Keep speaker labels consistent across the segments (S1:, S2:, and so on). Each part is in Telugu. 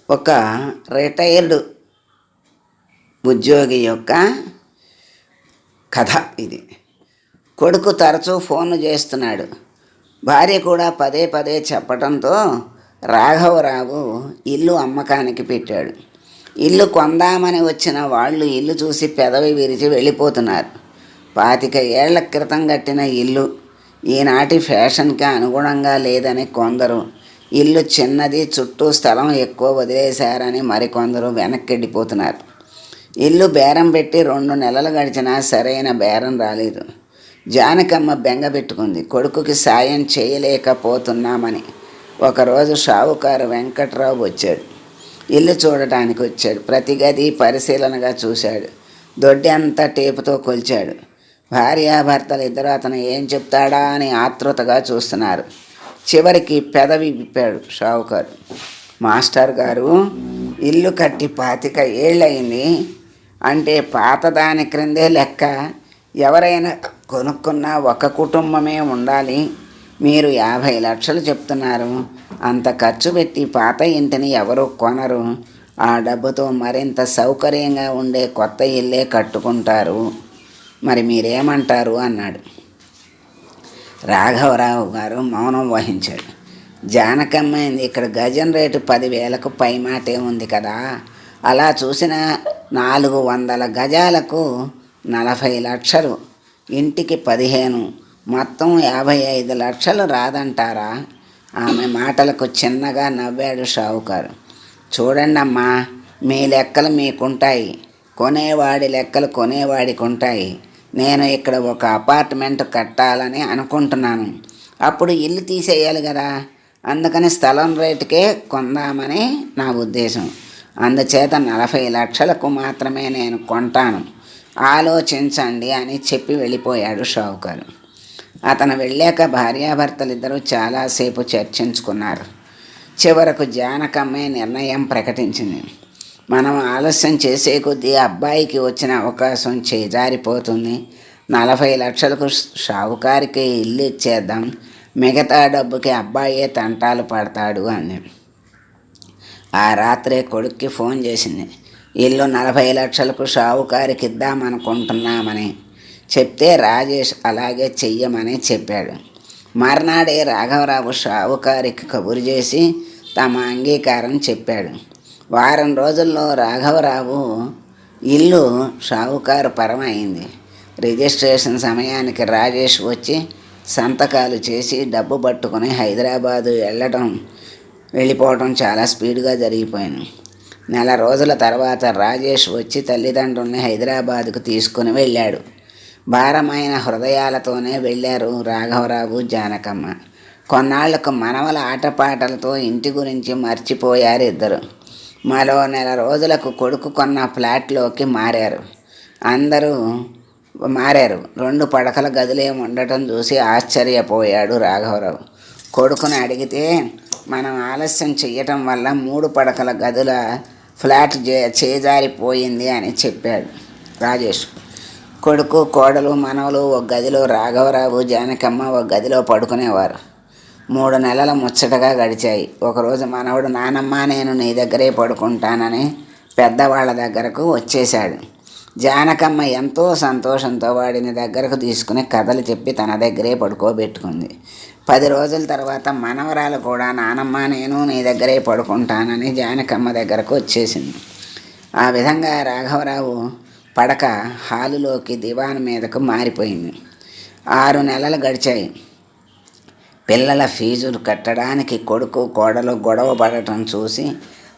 S1: ఒక రిటైర్డ్ ఉద్యోగి యొక్క కథ ఇది. కొడుకు తరచూ ఫోన్లు చేస్తున్నాడు. భార్య కూడా పదే పదే చెప్పడంతో రాఘవరావు ఇల్లు అమ్మకానికి పెట్టాడు. ఇల్లు కొందామని వచ్చిన వాళ్ళు ఇల్లు చూసి పెదవి విరిచి వెళ్ళిపోతున్నారు. 25 ఏళ్ల క్రితం కట్టిన ఇల్లు ఈనాటి ఫ్యాషన్కి అనుగుణంగా లేదని కొందరు, ఇల్లు చిన్నది, చుట్టూ స్థలం ఎక్కువ వదిలేశారని మరికొందరు వెనక్కి వెళ్ళిపోతున్నారు. ఇల్లు బేరం పెట్టి 2 నెలలు గడిచినా సరైన బేరం రాలేదు. జానకమ్మ బెంగ పెట్టుకుంది. కొడుకుకి సాయం చేయలేకపోతున్నామని. ఒకరోజు షావుకారు వెంకట్రావు వచ్చాడు. ఇల్లు చూడటానికి వచ్చాడు. ప్రతి గది పరిశీలనగా చూశాడు. దొడ్డి అంతా టేపుతో కొలిచాడు. భార్యాభర్తలు ఇద్దరు అతను ఏం చెప్తాడా అని ఆతృతగా చూస్తున్నారు. చివరికి పెదవి విప్పాడు షావుకారు. మాస్టర్ గారు, ఇల్లు కట్టి 25 ఏళ్ళయింది. అంటే పాతదాని క్రిందే లెక్క. ఎవరైనా కొనుక్కున్నా ఒక కుటుంబమే ఉండాలి. మీరు 50 లక్షలు చెప్తున్నారు. అంత ఖర్చు పెట్టి పాత ఇంటిని ఎవరు కొనరు. ఆ డబ్బుతో మరింత సౌకర్యంగా ఉండే కొత్త ఇల్లే కట్టుకుంటారు. మరి మీరేమంటారు అన్నాడు. రాఘవరావు గారు మౌనం వహించాడు. జానకమ్మైంది, ఇక్కడ గజం రేటు 10,000కు పైమాటే ఉంది కదా. అలా చూసిన 400 గజాలకు 40 లక్షలు, ఇంటికి 15, మొత్తం 55 లక్షలు రాదంటారా? ఆమె మాటలకు చిన్నగా నవ్వాడు షావుకారు. చూడండి అమ్మా, మీ లెక్కలు మీకుంటాయి, కొనేవాడి లెక్కలు కొనేవాడికి ఉంటాయి. నేను ఇక్కడ ఒక అపార్ట్మెంట్ కట్టాలని అనుకుంటున్నాను. అప్పుడు ఇల్లు తీసేయాలి కదా. అందుకని స్థలం రేటుకే కొందామని నా ఉద్దేశం. అందుచేత 40 లక్షలకు మాత్రమే నేను కొంటాను. ఆలోచించండి అని చెప్పి వెళ్ళిపోయాడు షావుకారు. అతను వెళ్ళాక భార్యాభర్తలిద్దరూ చాలాసేపు చర్చించుకున్నారు. చివరకు జానకమ్మే నిర్ణయం ప్రకటించింది. మనం ఆలస్యం చేసే కొద్దీ అబ్బాయికి వచ్చిన అవకాశం చేజారిపోతుంది. 40 లక్షలకు షావుకారికి ఇల్లు ఇచ్చేద్దాం. మిగతా డబ్బుకి అబ్బాయే తంటాలు పడతాడు అని. ఆ రాత్రే కొడుక్కి ఫోన్ చేసింది. ఇల్లు 40 లక్షలకు షావుకారికి ఇద్దామనుకుంటున్నామని చెప్తే రాజేష్ అలాగే చెయ్యమని చెప్పాడు. మర్నాడే రాఘవరావు షావుకారికి కబురు చేసి తమ అంగీకారం చెప్పాడు. వారం రోజుల్లో రాఘవరావు ఇల్లు షావుకారు పరమైంది. రిజిస్ట్రేషన్ సమయానికి రాజేష్ వచ్చి సంతకాలు చేసి డబ్బు పట్టుకుని హైదరాబాదు వెళ్ళిపోవడం చాలా స్పీడ్గా జరిగిపోయింది. నెల రోజుల తర్వాత రాజేష్ వచ్చి తల్లిదండ్రుల్ని హైదరాబాదుకు తీసుకుని వెళ్ళాడు. భారమైన హృదయాలతోనే వెళ్ళారు రాఘవరావు, జానకమ్మ. కొన్నాళ్లకు మనవల ఆటపాటలతో ఇంటి గురించి మర్చిపోయారు ఇద్దరు. మరో నెల రోజులకు కొడుకు కొన్న ఫ్లాట్లోకి మారారు. 2 పడకల గదులే ఉండటం చూసి ఆశ్చర్యపోయాడు రాఘవరావు. కొడుకుని అడిగితే, మనం ఆలస్యం చెయ్యటం వల్ల 3 పడకల గదుల ఫ్లాట్ చేజారిపోయింది అని చెప్పాడు రాజేష్. కొడుకు, కోడలు, మనవలు ఒక గదిలో, రాఘవరావు, జానకమ్మ ఒక గదిలో పడుకునేవారు. 3 నెలల ముచ్చటగా గడిచాయి. ఒకరోజు మనవడు, నానమ్మ నేను నీ దగ్గరే పడుకుంటానని పెద్దవాళ్ళ దగ్గరకు వచ్చేశాడు. జానకమ్మ ఎంతో సంతోషంతో వాడిని దగ్గరకు తీసుకుని కథలు చెప్పి తన దగ్గరే పడుకోబెట్టుకుంది. 10 రోజుల తర్వాత మనవరాలు కూడా, నానమ్మ నేను నీ దగ్గరే పడుకుంటానని జానకమ్మ దగ్గరకు వచ్చేసింది. ఆ విధంగా రాఘవరావు పడక హాలులోకి దివాన్ మీదకు మారిపోయింది. 6 నెలలు గడిచాయి. పిల్లల ఫీజులు కట్టడానికి కొడుకు, కోడలు గొడవ పడటం చూసి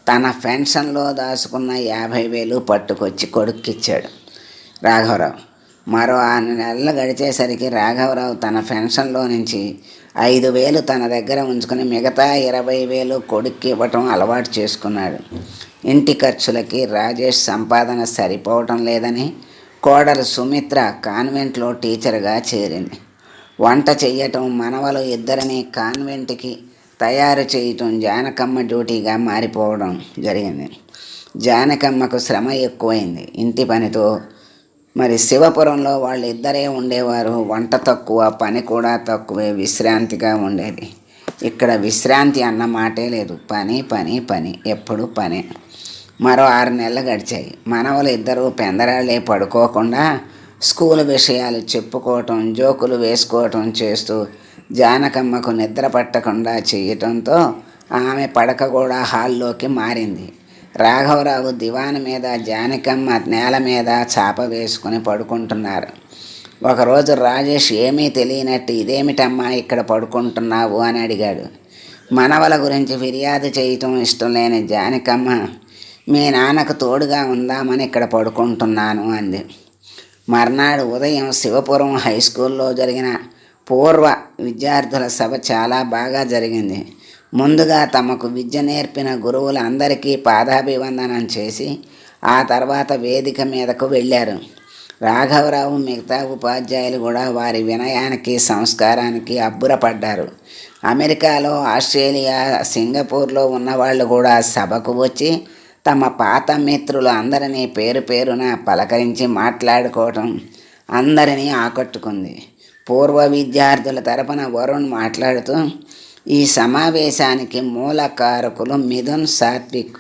S1: తన పెన్షన్లో దాచుకున్న 50,000 పట్టుకొచ్చి కొడుక్కిచ్చాడు రాఘవరావు. మరో 6 నెలలు గడిచేసరికి రాఘవరావు తన పెన్షన్లో నుంచి 5,000 తన దగ్గర ఉంచుకుని మిగతా 20,000 కొడుక్కి ఇవ్వటం అలవాటు చేసుకున్నాడు. ఇంటి ఖర్చులకి రాజేష్ సంపాదన సరిపోవటం లేదని కోడలు సుమిత్ర కాన్వెంట్లో టీచర్గా చేరింది. వంట చెయ్యటం, మనవలు ఇద్దరిని కాన్వెంట్కి తయారు చేయటం జానకమ్మ డ్యూటీగా మారిపోవడం జరిగింది. జానకమ్మకు శ్రమ ఎక్కువైంది ఇంటి పనితో. మరి శివపురంలో వాళ్ళిద్దరే ఉండేవారు. వంట తక్కువ, పని కూడా తక్కువే, విశ్రాంతిగా ఉండేది. ఇక్కడ విశ్రాంతి అన్న మాటే లేదు. పని పని పని, ఎప్పుడు పని. మరో 6 నెలలు గడిచాయి. మనవలు ఇద్దరూ పెందరాళ్ళే పడుకోకుండా స్కూలు విషయాలు చెప్పుకోవటం, జోకులు వేసుకోవటం చేస్తూ జానకమ్మకు నిద్ర పట్టకుండా చేయటంతో ఆమె పడక కూడా హాల్లోకి మారింది. రాఘవరావు దివాను మీద, జానకమ్మ నేల మీద చాప వేసుకుని పడుకుంటున్నారు. ఒకరోజు రాజేష్ ఏమీ తెలియనట్టు, ఇదేమిటమ్మా ఇక్కడ పడుకుంటున్నావు అని అడిగాడు. మనవల గురించి ఫిర్యాదు చేయటం ఇష్టం లేని జానకమ్మ, మీ నాన్నకు తోడుగా ఉందామని ఇక్కడ పడుకుంటున్నాను అంది. మర్నాడు ఉదయం శివపురం హై స్కూల్లో జరిగిన పూర్వ విద్యార్థుల సభ చాలా బాగా జరిగింది. ముందుగా తమకు విద్య నేర్పిన గురువులందరికీ పాదాభివందనం చేసి ఆ తర్వాత వేదిక మీదకు వెళ్ళారు. రాఘవరావు మిగతా ఉపాధ్యాయులు కూడా వారి వినయానికి, సంస్కారానికి అబ్బురపడ్డారు. అమెరికాలో, ఆస్ట్రేలియా, సింగపూర్లో ఉన్నవాళ్ళు కూడా సభకు వచ్చి తమ పాత మిత్రులు అందరినీ పేరు పేరున పలకరించి మాట్లాడుకోవటం అందరినీ ఆకట్టుకుంది. పూర్వ విద్యార్థుల తరపున వరుణ్ మాట్లాడుతూ, ఈ సమావేశానికి మూల కారకులు మిథున్, సాత్విక్.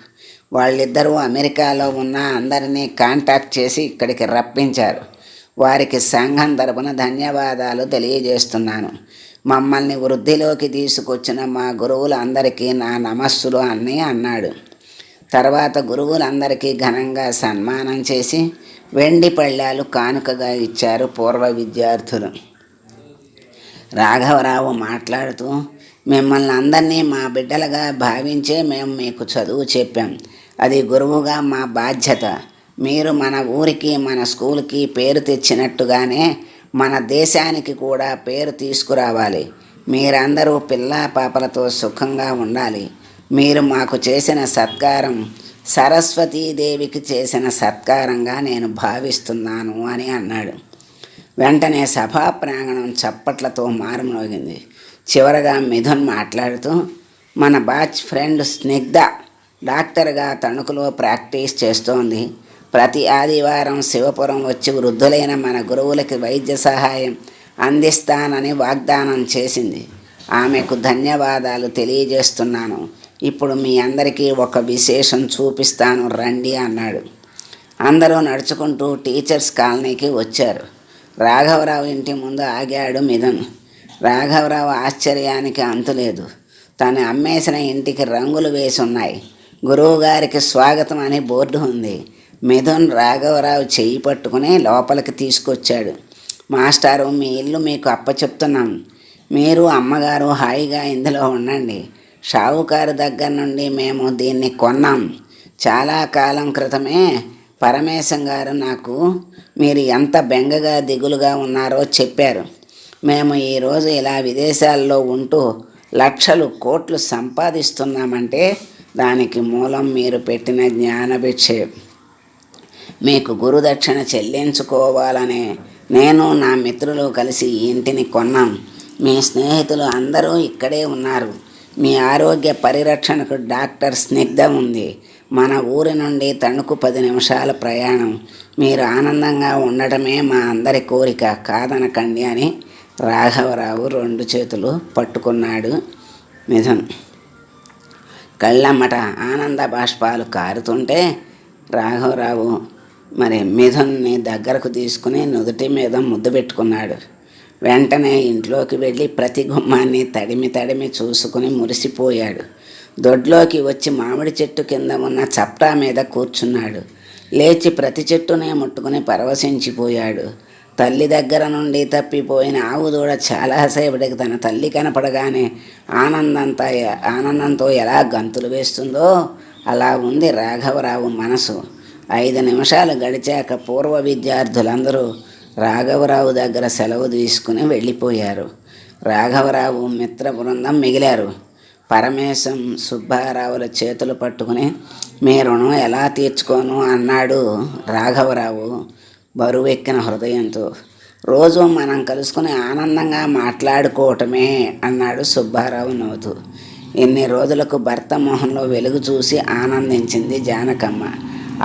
S1: వాళ్ళిద్దరూ అమెరికాలో ఉన్న అందరినీ కాంటాక్ట్ చేసి ఇక్కడికి రప్పించారు. వారికి సంఘం తరపున ధన్యవాదాలు తెలియజేస్తున్నాను. మమ్మల్ని వృద్ధిలోకి తీసుకొచ్చిన మా గురువులందరికీ నా నమస్సులు అని అన్నాడు. తర్వాత గురువులందరికీ ఘనంగా సన్మానం చేసి వెండి పళ్ళాలు కానుకగా ఇచ్చారు పూర్వ విద్యార్థులు. రాఘవరావు మాట్లాడుతూ, మిమ్మల్ని అందరినీ మా బిడ్డలుగా భావించే మేము మీకు చదువు చెప్పాం. అది గురువుగా మా బాధ్యత. మీరు మన ఊరికి, మన స్కూల్కి పేరు తెచ్చినట్టుగానే మన దేశానికి కూడా పేరు తీసుకురావాలి. మీరందరూ పిల్లా పాపలతో సుఖంగా ఉండాలి. మీరు మాకు చేసిన సత్కారం సరస్వతీదేవికి చేసిన సత్కారంగా నేను భావిస్తున్నాను అని అన్నాడు. వెంటనే సభా ప్రాంగణం చప్పట్లతో మారుమోగింది. చివరగా మిథున్ మాట్లాడుతూ, మన బ్యాచ్ ఫ్రెండ్ స్నిగ్ధ డాక్టర్గా తణుకులో ప్రాక్టీస్ చేస్తోంది. ప్రతి ఆదివారం శివపురం వచ్చి వృద్ధులైన మన గురువులకి వైద్య సహాయం అందిస్తానని వాగ్దానం చేసింది. ఆమెకు ధన్యవాదాలు తెలియజేస్తున్నాను. ఇప్పుడు మీ అందరికీ ఒక విశేషం చూపిస్తాను రండి అన్నాడు. అందరూ నడుచుకుంటూ టీచర్స్ కాలనీకి వచ్చారు. రాఘవరావు ఇంటి ముందు ఆగాడు మిథున్. రాఘవరావు ఆశ్చర్యానికి అంతులేదు. తను అమ్మేసిన ఇంటికి రంగులు వేసి ఉన్నాయి. గురువుగారికి స్వాగతం అని బోర్డు ఉంది. మిథున్ రాఘవరావు చెయ్యి పట్టుకుని లోపలికి తీసుకొచ్చాడు. మాస్టారు, మీ ఇల్లు మీకు అప్పచెప్తున్నాం. మీరు, అమ్మగారు హాయిగా ఇందులో ఉండండి. షావుకారు దగ్గర నుండి మేము దీన్ని కొన్నాం. చాలా కాలం క్రితమే పరమేశం గారు నాకు మీరు ఎంత బెంగగా దిగులుగా ఉన్నారో చెప్పారు. మేము ఈరోజు ఇలా విదేశాల్లో ఉంటూ లక్షలు కోట్లు సంపాదిస్తున్నామంటే దానికి మూలం మీరు పెట్టిన జ్ఞానభిక్షే. మీకు గురుదక్షిణ చెల్లించుకోవాలనే నేను, నా మిత్రులు కలిసి ఈ ఇంటిని కొన్నాం. మీ స్నేహితులు అందరూ ఇక్కడే ఉన్నారు. మీ ఆరోగ్య పరిరక్షణకు డాక్టర్ స్నిగ్ధ ఉంది. మన ఊరి నుండి తణుకు 10 నిమిషాల ప్రయాణం. మీరు ఆనందంగా ఉండటమే మా అందరి కోరిక, కాదనకండి అని రాఘవరావు 2 చేతులు పట్టుకున్నాడు మిథున్. కళ్ళమ్మట ఆనంద బాష్పాలు కారుతుంటే రాఘవరావు మిథున్ని దగ్గరకు తీసుకుని నుదుటి మీద ముద్దు పెట్టుకున్నాడు. వెంటనే ఇంట్లోకి వెళ్ళి ప్రతి గుమ్మాన్ని తడిమి చూసుకుని మురిసిపోయాడు. దొడ్లోకి వచ్చి మామిడి చెట్టు కింద ఉన్న చప్టా మీద కూర్చున్నాడు. లేచి ప్రతి చెట్టునే ముట్టుకుని పరవశించిపోయాడు. తల్లి దగ్గర నుండి తప్పిపోయిన ఆవు దూడ చాలాసేపటికి తన తల్లి కనపడగానే ఆనందంతో ఎలా గంతులు వేస్తుందో అలా ఉంది రాఘవరావు మనసు. 5 నిమిషాలు గడిచాక పూర్వ విద్యార్థులందరూ రాఘవరావు దగ్గర సెలవు తీసుకుని వెళ్ళిపోయారు. రాఘవరావు మిత్ర బృందం మిగిలారు. పరమేశం సుబ్బారావుల చేతులు పట్టుకుని, మీ రుణం ఎలా తీర్చుకోను అన్నాడు రాఘవరావు బరువెక్కిన హృదయంతో. రోజు మనం కలుసుకుని ఆనందంగా మాట్లాడుకోవటమే అన్నాడు సుబ్బారావు నవ్వుతూ. ఇన్ని రోజులకు భర్త మొహంలో వెలుగు చూసి ఆనందించింది జానకమ్మ.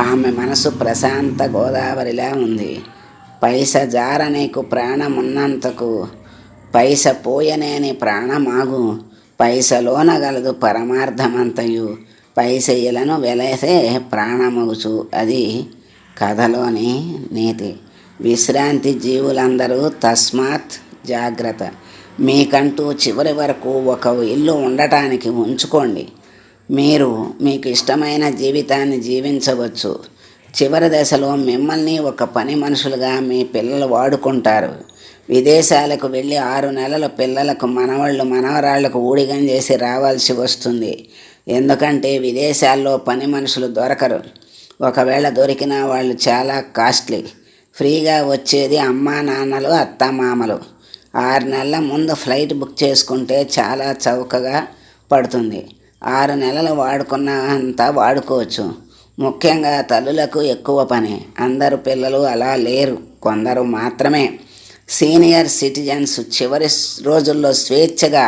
S1: ఆమె మనసు ప్రశాంత గోదావరిలా ఉంది. పైస జార నీకు ప్రాణమున్నంతకు పైస పోయనేని ప్రాణమాగు, పైసలోన గలదు పరమార్థమంతయు, పైసెయ్యలను వెలసే ప్రాణముగుచు. అది కథలోని నీతి. విశ్రాంతి జీవులందరూ తస్మాత్ జాగ్రత్త. మీకంటూ చివరి వరకు ఒక ఇల్లు ఉండటానికి ఉంచుకోండి. మీరు మీకు ఇష్టమైన జీవితాన్ని జీవించవచ్చు. చివరి దశలో మిమ్మల్ని ఒక పని మనుషులుగా మీ పిల్లలు వాడుకుంటారు. విదేశాలకు వెళ్ళి 6 నెలల పిల్లలకు మనవళ్ళు మనవరాళ్లకు ఊడిగం చేసి రావాల్సి వస్తుంది. ఎందుకంటే విదేశాల్లో పని మనుషులు దొరకరు. ఒకవేళ దొరికినా వాళ్ళు చాలా కాస్ట్లీ. ఫ్రీగా వచ్చేది అమ్మా నాన్నలు అత్తమామలు. 6 నెలల ముందు ఫ్లైట్ బుక్ చేసుకుంటే చాలా చౌకగా పడుతుంది. 6 నెలలు వాడుకున్నంత వాడుకోవచ్చు. ముఖ్యంగా తల్లులకు ఎక్కువ పని. అందరు పిల్లలు అలా లేరు, కొందరు మాత్రమే. సీనియర్ సిటిజన్స్ చివరి రోజుల్లో స్వేచ్ఛగా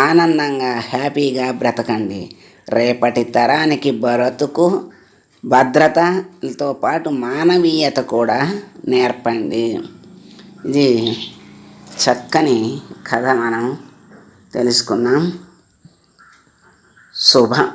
S1: ఆనందంగా హ్యాపీగా బ్రతకండి. రేపటి తరానికి బ్రతుకు భద్రతతో పాటు మానవీయత కూడా నేర్పండి. ఇది చక్కని కథ మనం తెలుసుకున్నాం. శుభం.